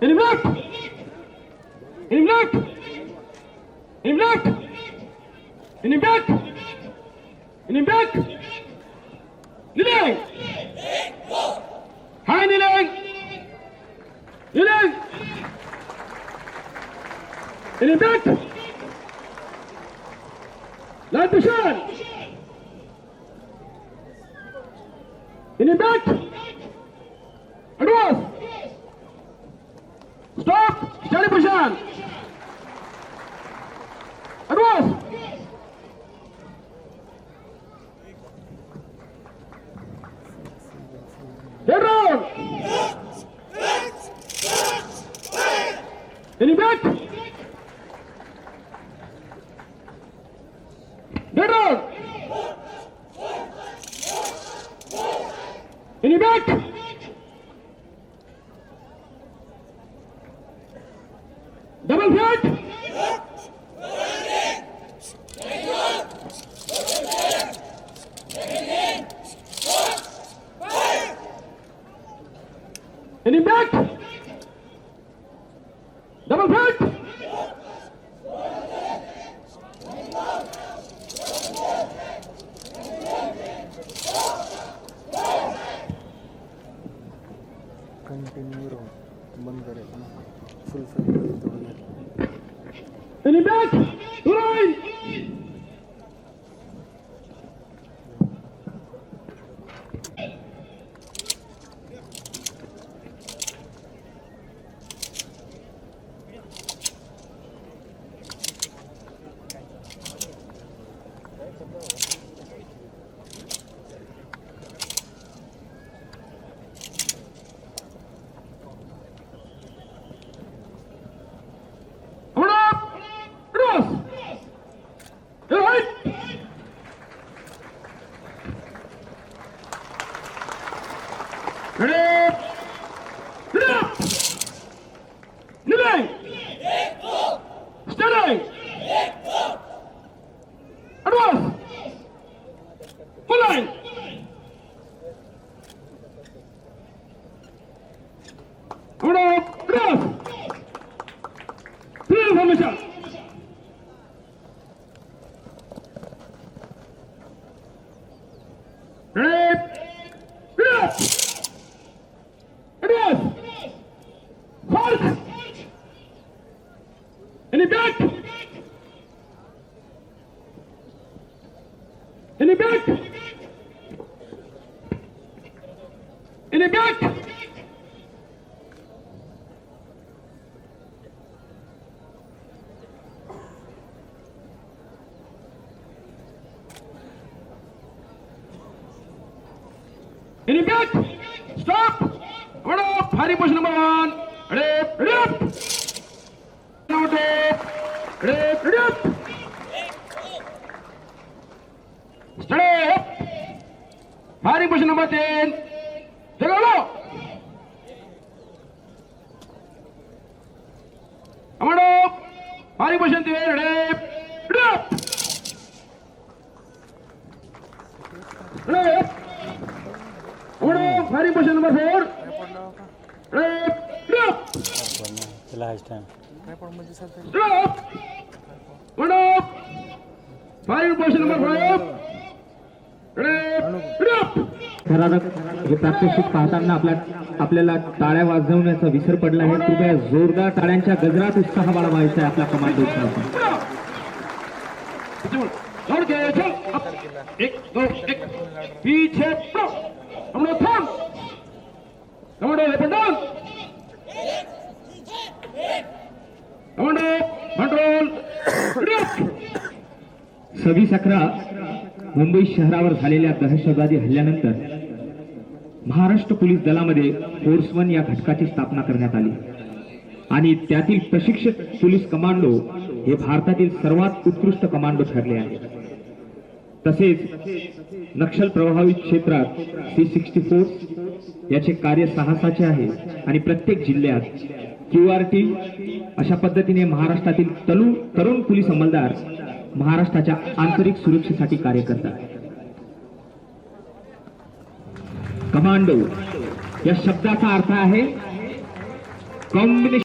Enemy left! Enemy left! Enemy left! Enemy back! Enemy back! Kneeling! High kneeling! Kneeling! Enemy back! Light position! Enemy back! Advance! Stop! Steady position! Advance! Get round! Enemy back! Get round! Enemy back! Double flat! Enemy back! Double flat! Continue राहून बंद करायचं ना, फुल फ्लेम तोडून घ्या. Enemy back! To line! Hold up! Cross! You're right! Ready! Get up! Kneeling! Steady! Advance! Full line! Hold up! Cross! Clear formation! Ready? Get up! Advance! Halt! Any back? Any back? Any back? Any back? Stop! Hold up! Hurry push number 1. Ready? Ready up! Number 2. Ready? Ready up! Steady up! Hurry push number 10. Take a look! Come on up! Hurry push 10. Ready? Ready up! Ready up! Hold up! Hurry push number 4. Ready? Drop! Drop! Hold up! Fire position number 5. Ready? Drop! थरारक हे प्रात्यक्षिक पाहताना आपल्याला टाळ्या वाजवण्याचा विसर पडला आहे. कृपया जोरदार टाळ्यांच्या गजरात उत्साह बाळगायचा आहे आपला कमांडो उत्साह. दौड़ के चल! up! 1 2 1 पीछे कमांडो थांब, commando weapon down, commando control. 26/11 Mumbai शहरावर झालेल्या दहशतवादी हल्ल्यानंतर महाराष्ट्र पोलीस दलामध्ये फोर्स 1 या घटकाची स्थापना करण्यात आली आणि त्यातील प्रशिक्षित पोलीस कमांडो हे भारतातील सर्वात उत्कृष्ट कमांडो ठरले आहेत. तसेच नक्षल प्रभावित क्षेत्रात C-64 याचे कार्य साहसाचे आहे आणि प्रत्येक जिल्ह्यात QRT अशा पद्धतीने महाराष्ट्रातील तरुण पोलीस अंमलदार महाराष्ट्राच्या आंतरिक सुरक्षेसाठी कार्य करतात. कमांडो या शब्दाचा अर्थ आहे कॉम्बिनेशन.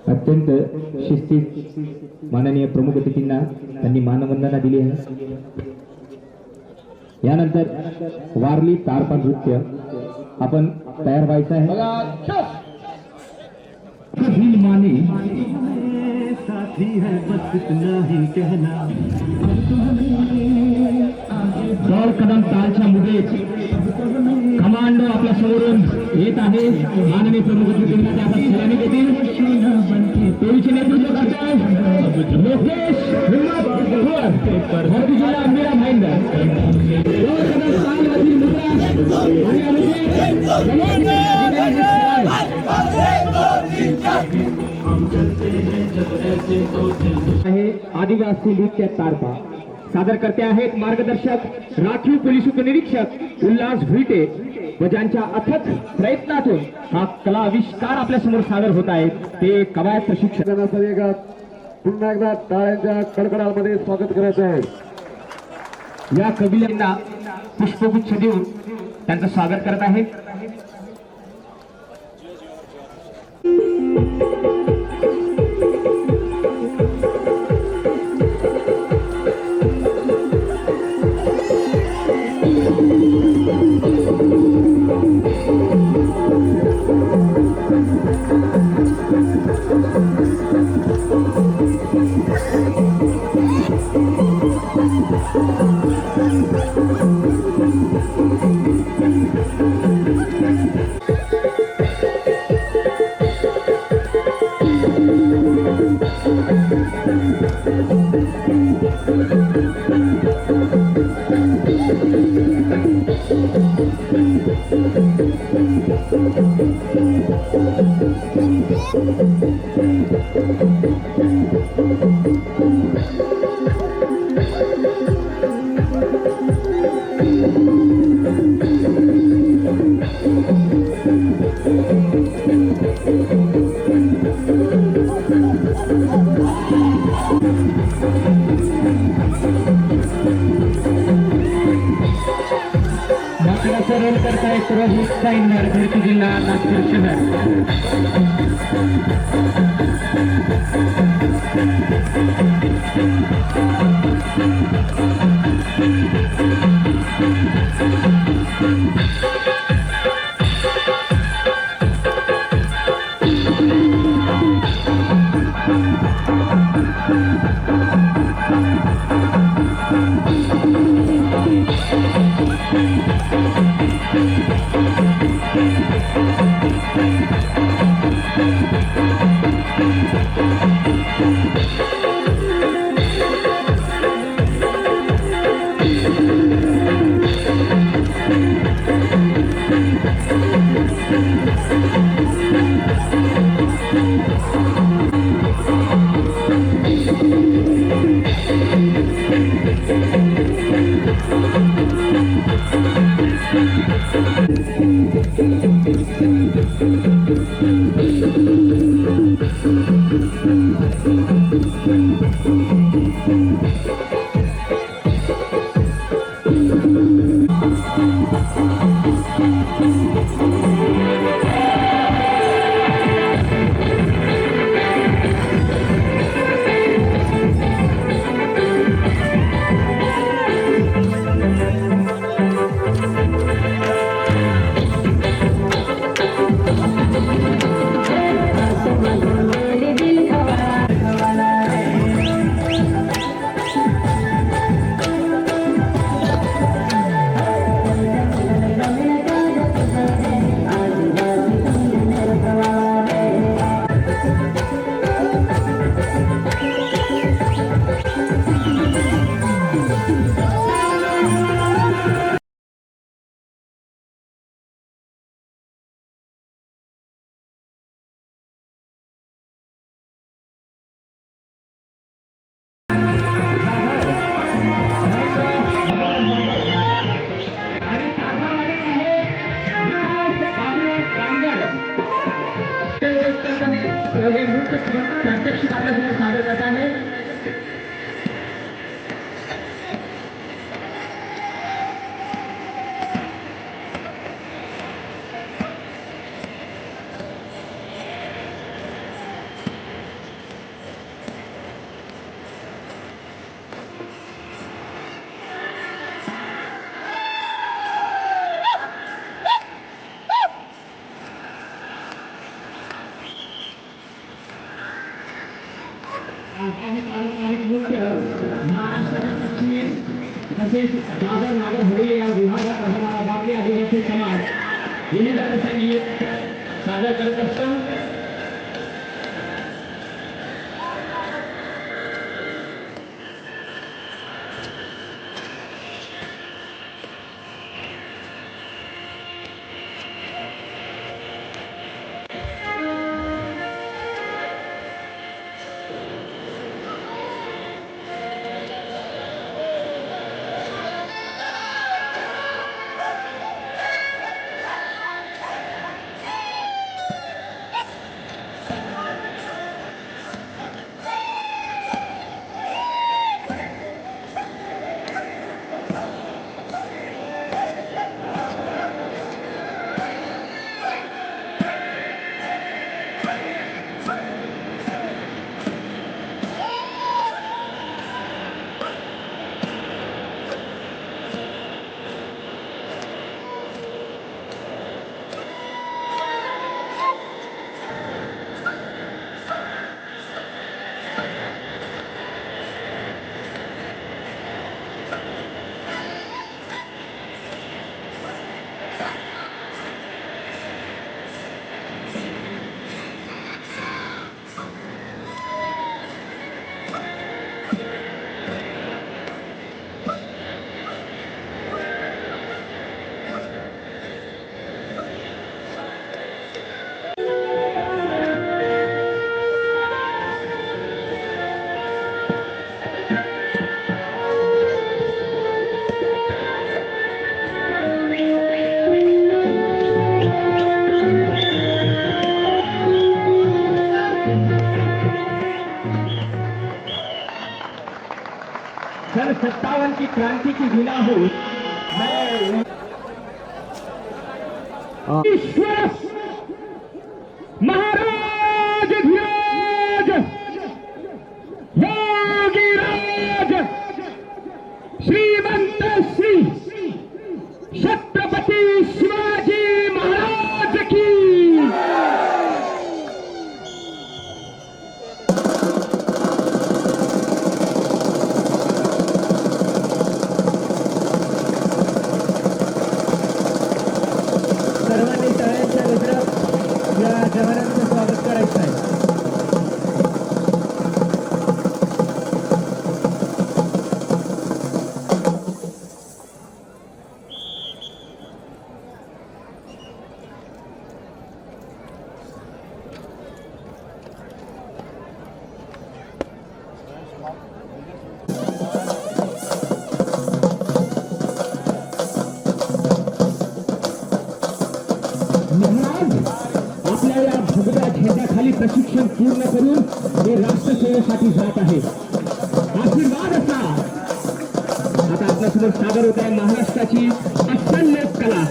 अत्यंत शिस्तीत माननीय प्रमुख अतिथींना त्यांनी मानवंदना दिली आहे. यानंतर वारली तारपा नृत्य आपण तयार व्हायचं आहे. माने दौड कदम तालच्या मुगेत कमांडो आपल्या समोरून येत आहे. माननीय प्रमुख अतिथी आता सलामी देतील. टोळीचे नेतृत्व करतात लोकेश भरती जिल्हा अंबिरा भाईंदर. दौड कदम तालमधील मुद्रा आहे आदिवासी नृत्य तारपा सादर करते आहेत मार्गदर्शक राखीव पोलीस उपनिरीक्षक उल्हास भुईटे व ज्यांच्या अथक प्रयत्नातून हा कला आविष्कार आपल्या समोर सादर होत आहे ते कवायत प्रशिक्षक. पुन्हा एकदा टाळ्यांच्या कडकडामध्ये स्वागत करायचं आहे. या कबिल्यांना पुष्पगुच्छ देऊन त्यांचं स्वागत करत आहे. रोल करतायत रोहित साईंवर भरती जिल्हा नागपूर शहर. प्रात्यक्षिक आपल्यासमोर सादर करत आहे. तसेच दादर नागर होळी या विभागात राहणारा बापले आदिवासी समाज विविध संगीत सादर करत असतो. सन 57 की क्रांति की विना हो ईश्वर महाराज धीराज योगीराज श्रीमंत श्री छत्रपती शिवाजी महाराज की सर्वांनी टाळ्यांच्या गजरात या जवानांचं स्वागत करायचं आहे. आपल्या या भगव्या झेंड्याखाली प्रशिक्षण पूर्ण करून हे राष्ट्रसेवेसाठी जात आहे. आशीर्वाद असा. आता आपल्यासमोर सादर होत आहे महाराष्ट्राची अस्सल लोककला.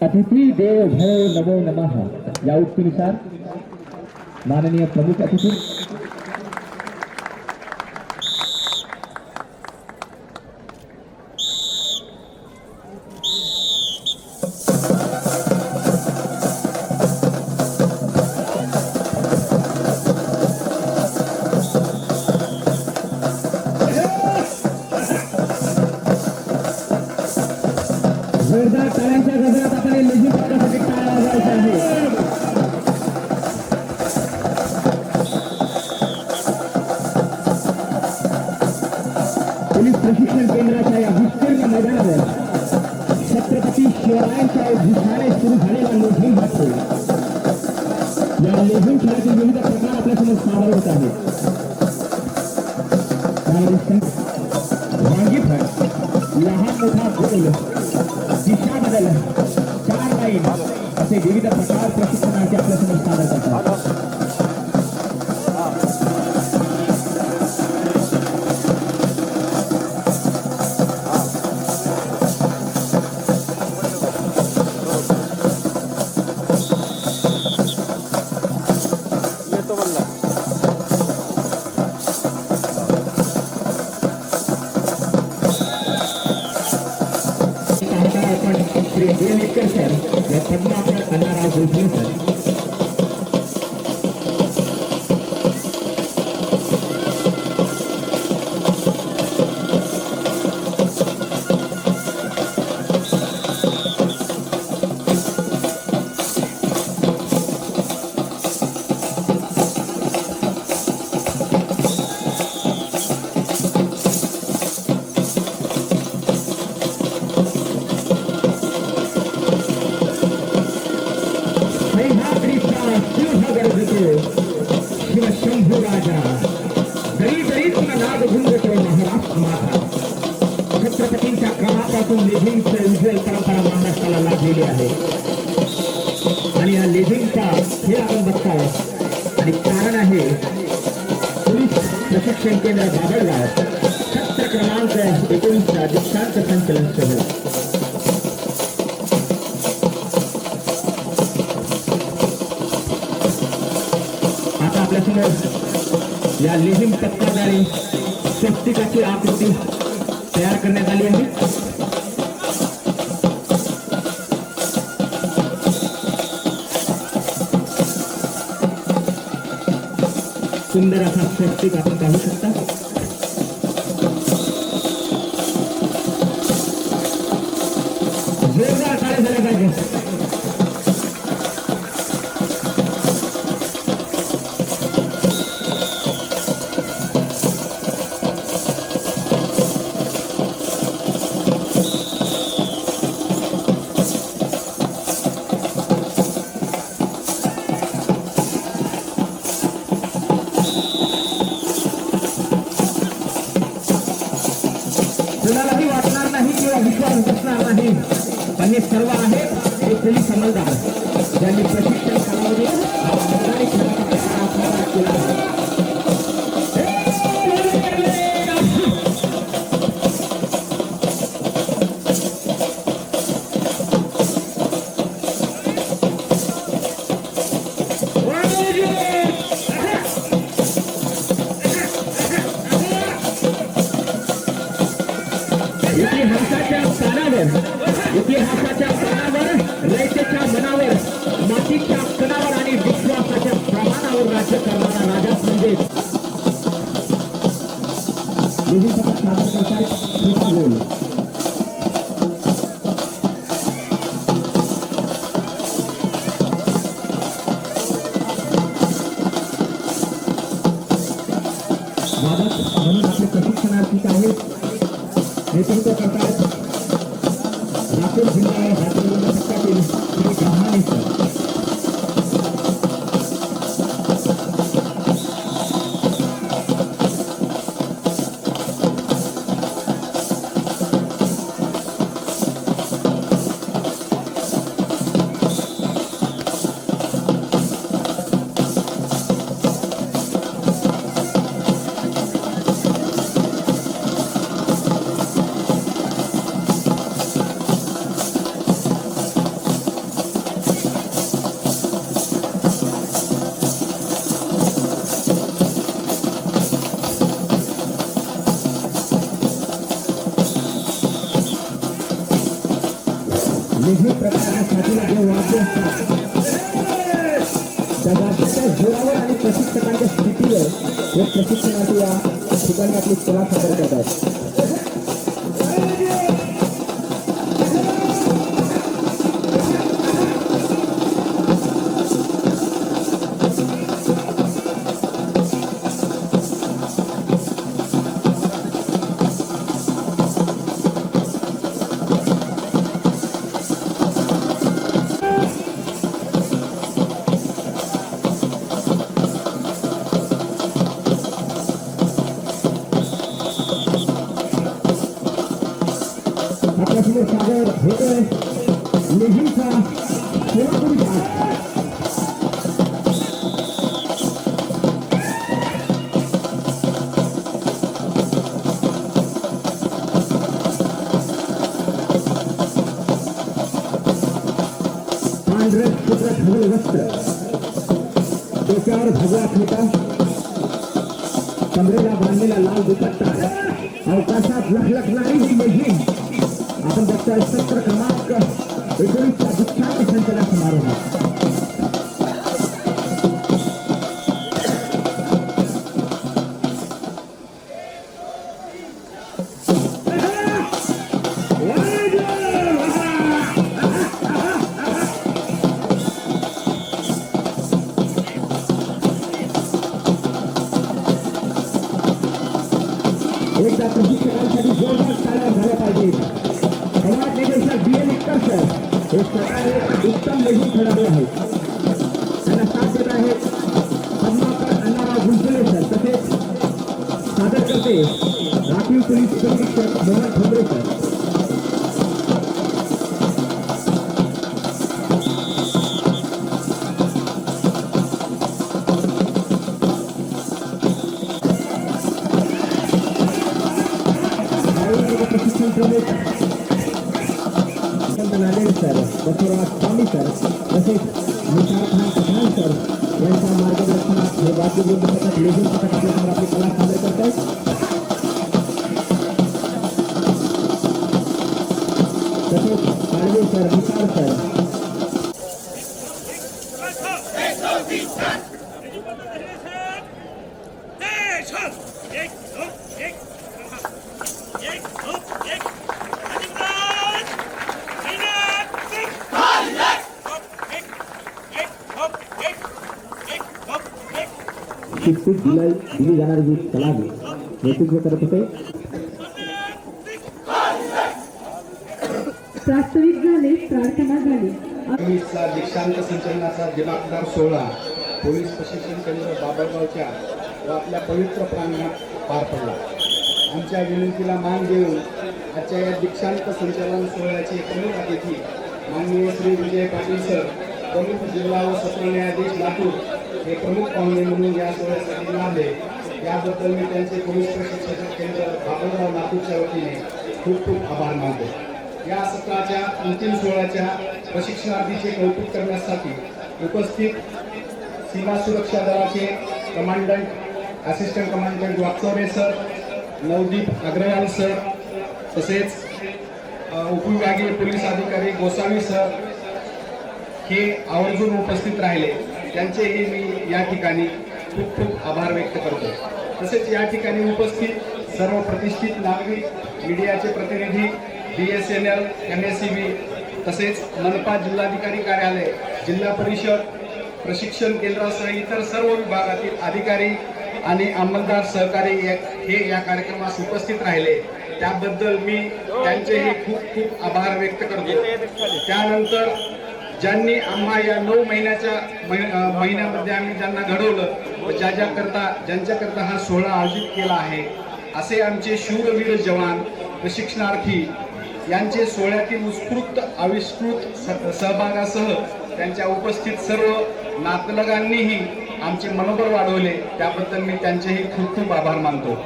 अतिथी देव भव नमो नमः. या उक्तीनुसार माननीय प्रमुख अतिथी जोरदार टाळ्यांच्या गजरात आपण हे लेझिम पदकासाठी टाळ्या वाजवायच्या आहे. पोलीस प्रशिक्षण केंद्राच्या या विस्तीर्ण मैदानावर छत्रपती शिवरायांच्या भूषाने सुरू झालेला लेझिम भाषे या लेझिम खेळातील विविध प्रकार आपल्यासमोर सादर होत आहेत. वांगी फळ, लहान मोठा गोल, दिशा बदल, 4 लाईन असे विविध प्रकार प्रशिक्षणाचे आपल्यासमोर सादर करतात. श्री देवेकर सर या पद्माकर अन्नाराव भोसले सर शिव शंभू राजा दरी दरीत नाद गुंजतो महाराष्ट्र माता. छत्रपतींच्या काळापासून लेझिमचे उज्ज्वल परंपरा महाराष्ट्राला लाभलेली आहे आणि या लेझिमचा खेळ आपण बघताय आणि कारण आहे पोलीस प्रशिक्षण केंद्र बाबळगाव सत्र क्रमांक 19 दीक्षांत संचलन सोहळा. आपल्यासमोर या लेझिम पथकाद्वारे स्वस्तिकाची आकृती तयार करण्यात आली आहे. सुंदर असा स्वस्तिक आपण पाहू शकता. जोरदार टाळ्या झाल्या पाहिजे. कुणालाही वाटणार नाही किंवा विश्वास बसणार नाही पण हे सर्व आहेत हे पोलीस अंमलदार ज्यांनी प्रशिक्षण कालावधीत मैदानी खेळाचा प्रकार केला आहे. इतिहासाच्या पानावर रयतेच्या मनावर मातीच्या कणावर आणि विश्वासाच्या प्रमाणावर राज्य करणारा राजा म्हणजे म्हणून आपले प्रशिक्षणार्थी आहेत नेतृत्व करतात लातूर जिल्हा पथकातील श्री गव्हाणे सर. लेझिम प्रकारासाठीला जे वाद्य असतात त्या वाद्याच्या जोरावर आणि प्रशिक्षकांच्या स्थितीवर हे प्रशिक्षणार्थी या ठिकाणी आपली कला सादर करतात. आपल्यासमोर सादर होतोय लेझिमचा सोलापुरी भाग. पांढरं शुभ्र धवल वस्त्र, डोक्यावर भगवा फेटा, कमरेला बांधलेला लाल दुपट्टा, अवकाशात लखलखणारी ही लेझिम आपण बघतोय सत्र क्रमांक 19चा दीक्षांत संचलन समारोह. एकदा प्रशिक्षकांसाठी जोरदार ताल्या झाल्या पाहिजेत. समाज निदेशक BL इक्कर सर हे स्वतः एक उत्तम लेझिम खेळाडू आहेत. त्यांना साथ देत आहेत पद्माकर अण्णाराव गुंजले सर, तसेच सादर करते राखीव पोलीस उपनिरीक्षक मोहन ठोंबरे सर. प्रशिक्षण प्रमुख नांदेड सर, बसवराज स्वामी सर, तसेच निशार खान पठाण सर यांच्या मार्गदर्शनात हे वाद्यवृंद पथक लेझिम पथक आपल्यासमोर आपली कला सादर करत आहेत. तसेच काळवे सर, निशार सर, शिस्तीत दिली जाणारी जी कला आहे नेतृत्व करत होते. प्रास्ताविक झाले, प्रार्थना झाली. पोलीसचा दीक्षांत संचलनाचा दिमागदार सोहळा पोलीस प्रशिक्षण केंद्र बाबळगावच्या व आपल्या पवित्र प्रांगणात पार पडला. आमच्या विनंतीला मान देऊन आजच्या या दीक्षांत संचलन सोहळ्याचे प्रमुख अतिथी माननीय श्री विजय पाटील सर, प्रमुख जिल्हा व सत्र न्यायाधीश लातूर हे प्रमुख पाहुणे म्हणून या सोहळ्यासाठी लाभले. याबद्दल मी त्यांचे पोलीस प्रशिक्षण केंद्र बाबळगाव लातूरच्या वतीने खूप खूप आभार मानतो. या सत्राच्या अंतिम सोहळ्याच्या प्रशिक्षणार्थीचे कौतुक करण्यासाठी उपस्थित सीमा सुरक्षा दलाचे commandant assistant commandant Wakchaure sir, Navdeep Agarwal sir, तसेच उपविभागीय पोलीस अधिकारी गोसावी सर हे आवर्जून उपस्थित राहिले. त्यांचेही मी या ठिकाणी खूप खूप आभार व्यक्त करतो. तसेच या ठिकाणी उपस्थित सर्व प्रतिष्ठित नागरिक, मीडियाचे प्रतिनिधी, BSNL, MSCB, तसेच मनपा जिल्हाधिकारी कार्यालय, जिल्हा परिषद, प्रशिक्षण केंद्रासह इतर सर्व विभागातील अधिकारी आणि अंमलदार सहकारी हे या कार्यक्रमास उपस्थित राहिले. त्याबद्दल मी त्यांचेही खूप खूप आभार व्यक्त करतो. त्यानंतर ज्यांनी आम्हा या 9 महिन्यामध्ये आम्ही ज्यांना घडवलं व ज्यांच्याकरता हा सोहळा आयोजित केला आहे, असे आमचे शूरवीर जवान प्रशिक्षणार्थी यांचे सोहळ्यातील उत्स्फूर्त आविष्कृत सहभागासह त्यांच्या उपस्थित सर्व नातलगांनीही आमचे मनोबल वाढवले. त्याबद्दल मी त्यांचेही खूप खूप आभार मानतो.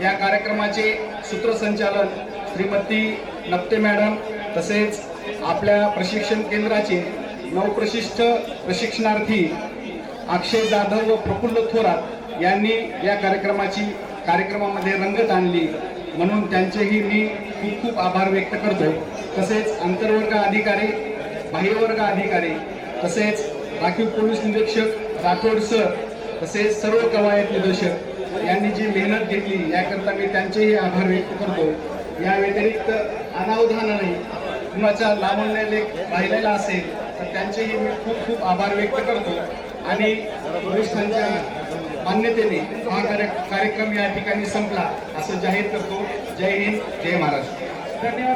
या कार्यक्रमाचे सूत्रसंचालन श्रीमती नप्ते मॅडम, तसेच आपल्या प्रशिक्षण केंद्राचे नवप्रशिष्ट प्रशिक्षणार्थी अक्षय जाधव व प्रफुल्ल थोरात यांनी या कार्यक्रमामध्ये रंगत आणली, म्हणून त्यांचेही मी खूप खूप आभार व्यक्त करतो. तसेच आंतरवर्ग अधिकारी बाह्यवर्ग अधिकारी तसेच राखीव पोलीस निरीक्षक राठोड सर तसेच सर्व कवायत निदर्शक यांनी जी मेहनत घेतली याकरता मी त्यांचेही आभार व्यक्त करतो. या व्यतिरिक्त अनावधानाने कुणाच्या लावण्यालेख राहिलेला असेल तर त्यांचेही मी खूप खूप आभार व्यक्त करतो आणि वरिष्ठांच्या मान्यतेने हा कार्यक्रम या ठिकाणी संपला असं जाहीर करतो. जय हिंद, जय महाराष्ट्र. धन्यवाद.